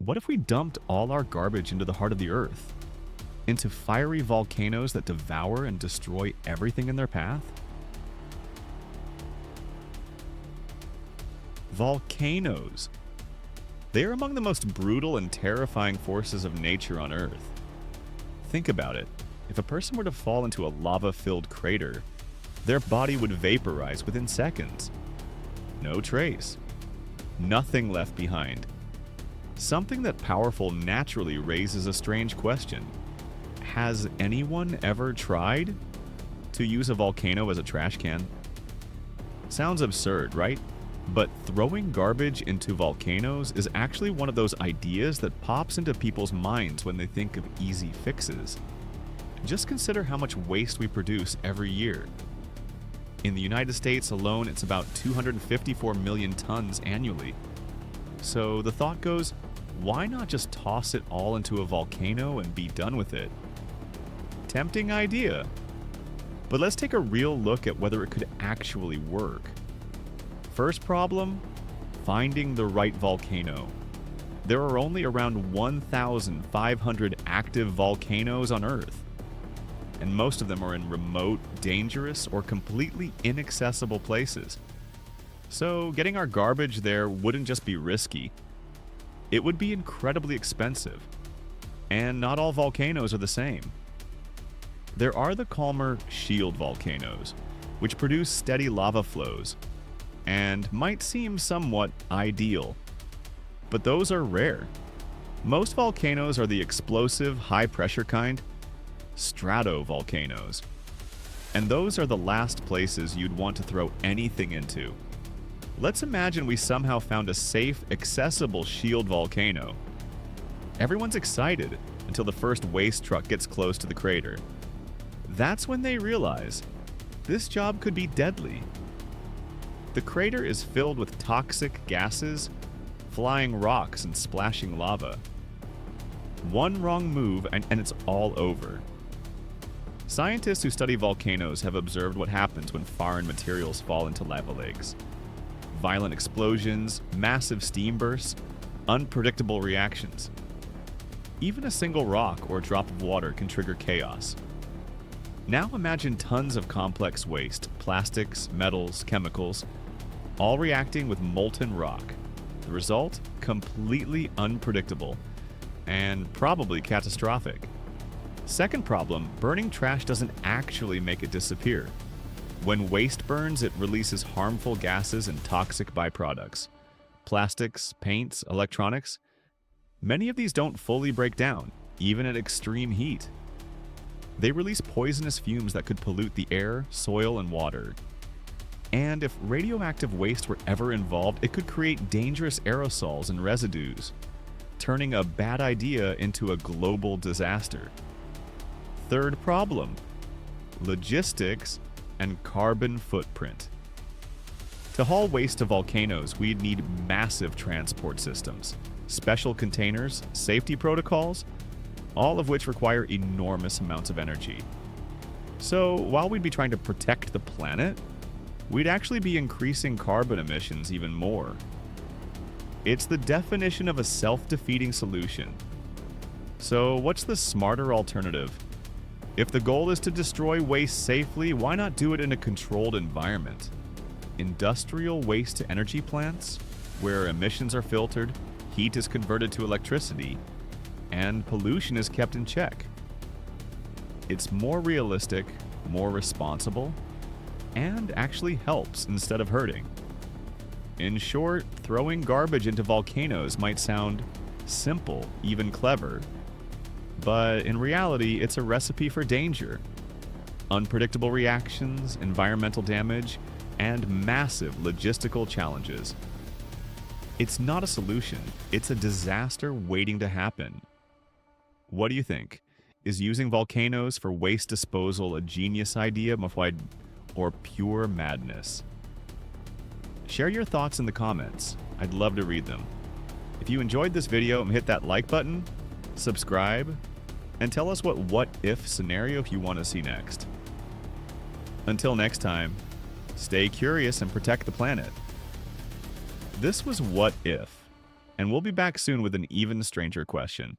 What if we dumped all our garbage into the heart of the Earth? Into fiery volcanoes that devour and destroy everything in their path? Volcanoes. They are among the most brutal and terrifying forces of nature on Earth. Think about it. If a person were to fall into a lava-filled crater, their body would vaporize within seconds. No trace. Nothing left behind. Something that powerful naturally raises a strange question. Has anyone ever tried to use a volcano as a trash can? Sounds absurd, right? But throwing garbage into volcanoes is actually one of those ideas that pops into people's minds when they think of easy fixes. Just consider how much waste we produce every year. In the United States alone, it's about 254 million tons annually. So the thought goes, why not just toss it all into a volcano and be done with it? Tempting idea. But let's take a real look at whether it could actually work. First problem, finding the right volcano. There are only around 1,500 active volcanoes on Earth, and most of them are in remote, dangerous, or completely inaccessible places. So getting our garbage there wouldn't just be risky, it would be incredibly expensive. And not all volcanoes are the same. There are the calmer shield volcanoes, which produce steady lava flows, and might seem somewhat ideal. But those are rare. Most volcanoes are the explosive, high-pressure kind, stratovolcanoes. And those are the last places you'd want to throw anything into. Let's imagine we somehow found a safe, accessible shield volcano. Everyone's excited until the first waste truck gets close to the crater. That's when they realize this job could be deadly. The crater is filled with toxic gases, flying rocks, and splashing lava. One wrong move and it's all over. Scientists who study volcanoes have observed what happens when foreign materials fall into lava lakes. Violent explosions, massive steam bursts, unpredictable reactions. Even a single rock or drop of water can trigger chaos. Now imagine tons of complex waste, plastics, metals, chemicals, all reacting with molten rock. The result? Completely unpredictable and probably catastrophic. Second problem, burning trash doesn't actually make it disappear. When waste burns, it releases harmful gases and toxic byproducts. Plastics, paints, electronics. Many of these don't fully break down, even at extreme heat. They release poisonous fumes that could pollute the air, soil, and water. And if radioactive waste were ever involved, it could create dangerous aerosols and residues, turning a bad idea into a global disaster. Third problem, logistics and carbon footprint. To haul waste to volcanoes, we'd need massive transport systems, special containers, safety protocols, all of which require enormous amounts of energy. So while we'd be trying to protect the planet, we'd actually be increasing carbon emissions even more. It's the definition of a self-defeating solution. So what's the smarter alternative? If the goal is to destroy waste safely, why not do it in a controlled environment? Industrial waste-to-energy plants, where emissions are filtered, heat is converted to electricity, and pollution is kept in check. It's more realistic, more responsible, and actually helps instead of hurting. In short, throwing garbage into volcanoes might sound simple, even clever, but in reality, it's a recipe for danger. Unpredictable reactions, environmental damage, and massive logistical challenges. It's not a solution, it's a disaster waiting to happen. What do you think? Is using volcanoes for waste disposal a genius idea or pure madness? Share your thoughts in the comments. I'd love to read them. If you enjoyed this video, hit that like button, subscribe, and tell us what if scenario you want to see next. Until next time, stay curious and protect the planet. This was What If. and we'll be back soon with an even stranger question.